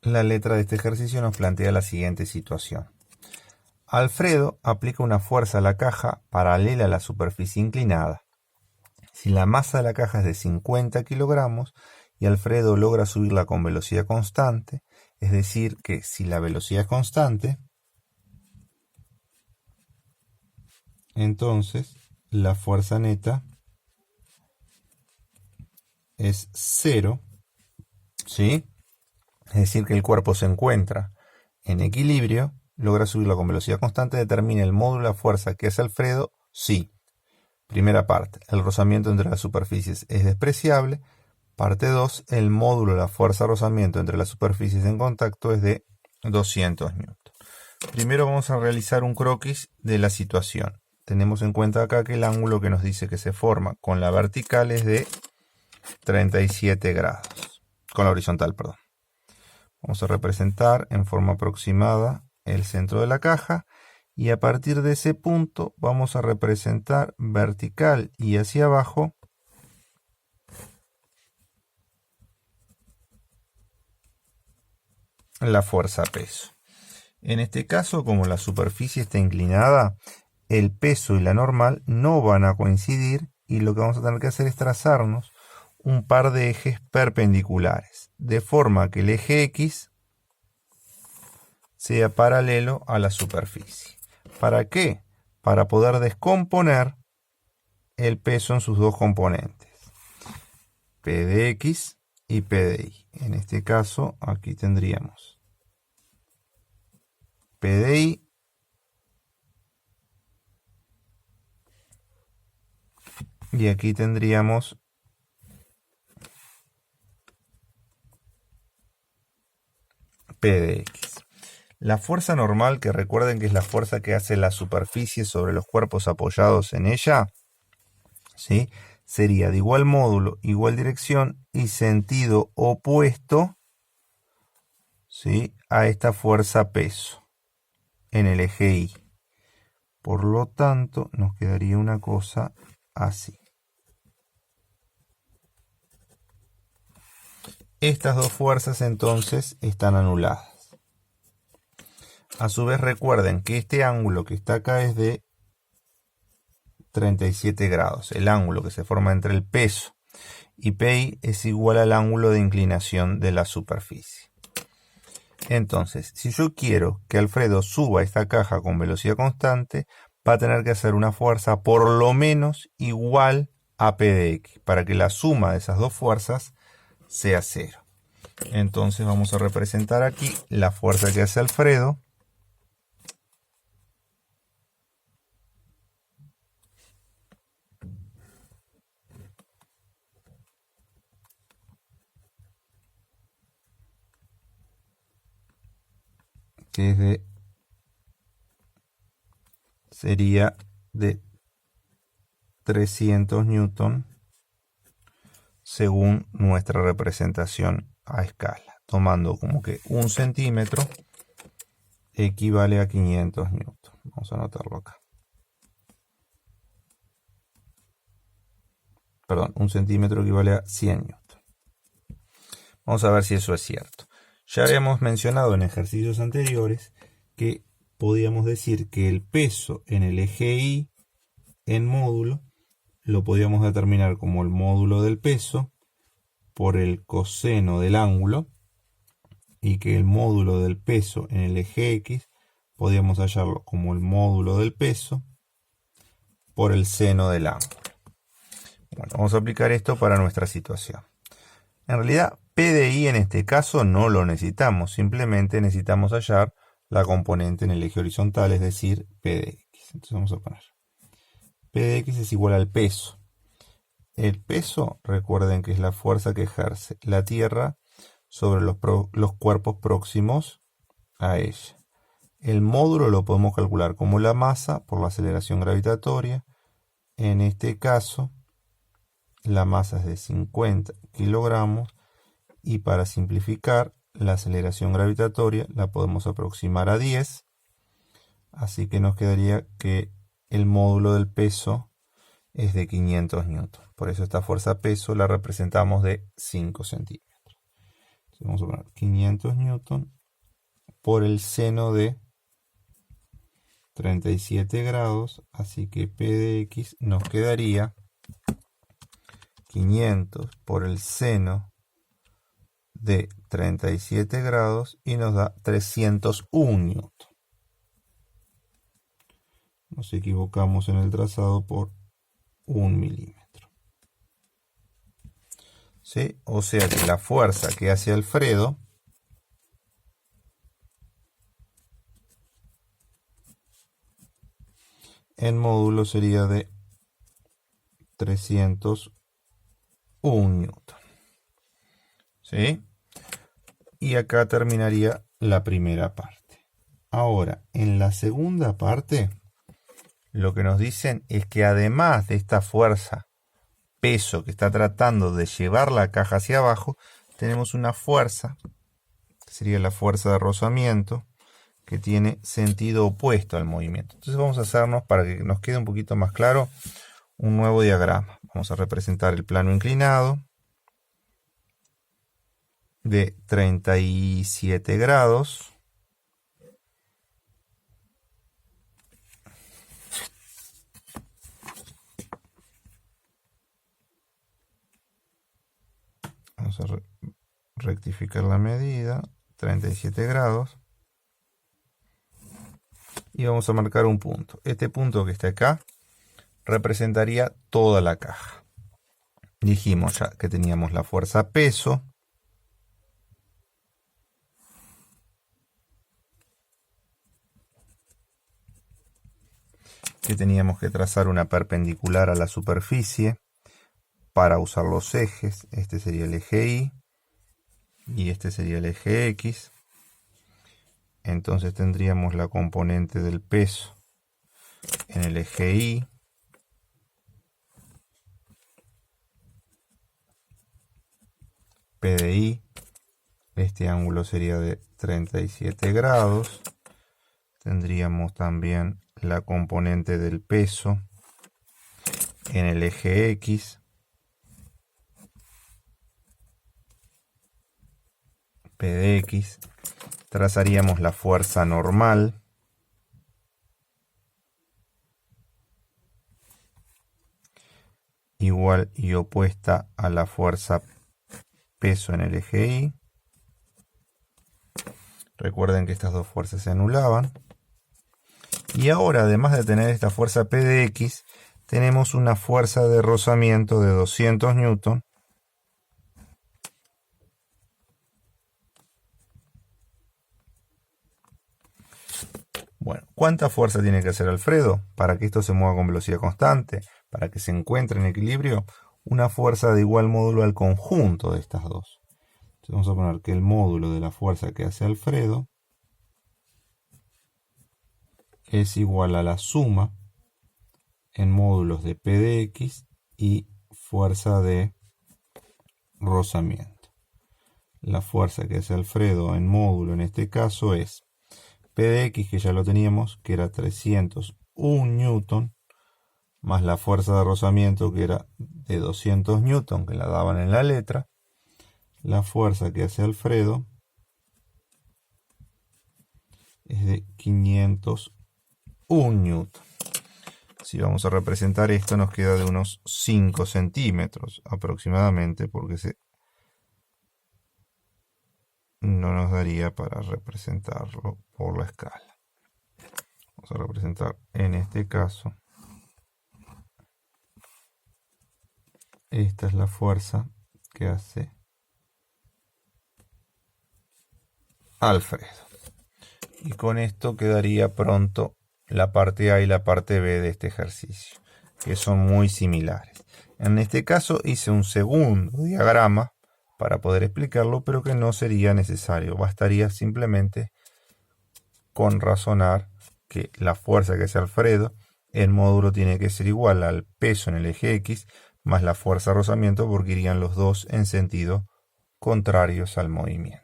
La letra de este ejercicio nos plantea la siguiente situación. Alfredo aplica una fuerza a la caja paralela a la superficie inclinada. Si la masa de la caja es de 50 kilogramos y Alfredo logra subirla con velocidad constante, es decir, que si la velocidad es constante, entonces la fuerza neta es 0, ¿sí? Es decir, que el cuerpo se encuentra en equilibrio, logra subirlo con velocidad constante, determina el módulo de la fuerza que hace Alfredo, sí. Primera parte, el rozamiento entre las superficies es despreciable. Parte 2, el módulo de la fuerza de rozamiento entre las superficies en contacto es de 200 newton. Primero vamos a realizar un croquis de la situación. Tenemos en cuenta acá que el ángulo que nos dice que se forma con la vertical es de 37 grados. Con la horizontal, perdón. Vamos a representar en forma aproximada el centro de la caja y a partir de ese punto vamos a representar vertical y hacia abajo la fuerza peso. En este caso, como la superficie está inclinada, el peso y la normal no van a coincidir y lo que vamos a tener que hacer es trazarnos un par de ejes perpendiculares, de forma que el eje X sea paralelo a la superficie. ¿Para qué? Para poder descomponer el peso en sus dos componentes, P de X y P de Y. En este caso, aquí tendríamos P de Y y aquí tendríamos P de X. La fuerza normal, que recuerden que es la fuerza que hace la superficie sobre los cuerpos apoyados en ella, ¿sí? Sería de igual módulo, igual dirección y sentido opuesto, ¿sí?, a esta fuerza peso en el eje Y. Por lo tanto, nos quedaría una cosa así. Estas dos fuerzas entonces están anuladas. A su vez recuerden que este ángulo que está acá es de 37 grados. El ángulo que se forma entre el peso y PI es igual al ángulo de inclinación de la superficie. Entonces, si yo quiero que Alfredo suba esta caja con velocidad constante, va a tener que hacer una fuerza por lo menos igual a P de X, para que la suma de esas dos fuerzas sea 0. Entonces vamos a representar aquí la fuerza que hace Alfredo, que sería de 300 newton según nuestra representación a escala, tomando como que 1 centímetro equivale a 500 newton. Vamos a anotarlo acá. Perdón, 1 centímetro equivale a 100 newton. Vamos a ver si eso es cierto. Ya habíamos mencionado en ejercicios anteriores que podíamos decir que el peso en el eje Y en módulo lo podíamos determinar como el módulo del peso por el coseno del ángulo y que el módulo del peso en el eje X podíamos hallarlo como el módulo del peso por el seno del ángulo. Bueno, vamos a aplicar esto para nuestra situación. En realidad, P de Y en este caso no lo necesitamos, simplemente necesitamos hallar la componente en el eje horizontal, es decir, P de X. Entonces vamos a poner P de X es igual al peso. El peso, recuerden que es la fuerza que ejerce la Tierra sobre los cuerpos próximos a ella. El módulo lo podemos calcular como la masa por la aceleración gravitatoria. En este caso, la masa es de 50 kilogramos y para simplificar, la aceleración gravitatoria la podemos aproximar a 10. Así que nos quedaría que el módulo del peso es de 500 newton. Por eso esta fuerza peso la representamos de 5 centímetros. Vamos a poner 500 newton por el seno de 37 grados, así que P de X nos quedaría 500 por el seno de 37 grados y nos da 301 newton. Nos equivocamos en el trazado por 1 milímetro. ¿Sí? O sea que la fuerza que hace Alfredo en módulo sería de 301 newton. ¿Sí? Y acá terminaría la primera parte. Ahora, en la segunda parte, lo que nos dicen es que además de esta fuerza, peso que está tratando de llevar la caja hacia abajo, tenemos una fuerza, que sería la fuerza de rozamiento, que tiene sentido opuesto al movimiento. Entonces vamos a hacernos, para que nos quede un poquito más claro, un nuevo diagrama. Vamos a representar el plano inclinado de 37 grados. Vamos a rectificar la medida, 37 grados. Y vamos a marcar un punto. Este punto que está acá representaría toda la caja. Dijimos ya que teníamos la fuerza peso, que teníamos que trazar una perpendicular a la superficie para usar los ejes. Este sería el eje Y y este sería el eje X. Entonces tendríamos la componente del peso en el eje Y, P de Y, este ángulo sería de 37 grados. Tendríamos también la componente del peso en el eje X, P de X. Trazaríamos la fuerza normal igual y opuesta a la fuerza peso en el eje Y. Recuerden que estas dos fuerzas se anulaban. Y ahora, además de tener esta fuerza P de X, tenemos una fuerza de rozamiento de 200 newton. Bueno, ¿cuánta fuerza tiene que hacer Alfredo para que esto se mueva con velocidad constante? Para que se encuentre en equilibrio, una fuerza de igual módulo al conjunto de estas dos. Entonces vamos a poner que el módulo de la fuerza que hace Alfredo es igual a la suma en módulos de P de X y fuerza de rozamiento. La fuerza que hace Alfredo en módulo en este caso es P de X, que ya lo teníamos, que era 301 newton, más la fuerza de rozamiento, que era de 200 newton, que la daban en la letra. La fuerza que hace Alfredo es de 501 newton. Si vamos a representar esto, nos queda de unos 5 centímetros aproximadamente, porque no nos daría para representarlo por la escala. Vamos a representar en este caso. Esta es la fuerza que hace Alfredo. Y con esto quedaría pronto la parte A y la parte B de este ejercicio, que son muy similares. En este caso hice un segundo diagrama para poder explicarlo, pero que no sería necesario. Bastaría simplemente con razonar que la fuerza que hace Alfredo, el módulo tiene que ser igual al peso en el eje X más la fuerza de rozamiento, porque irían los dos en sentido contrarios al movimiento.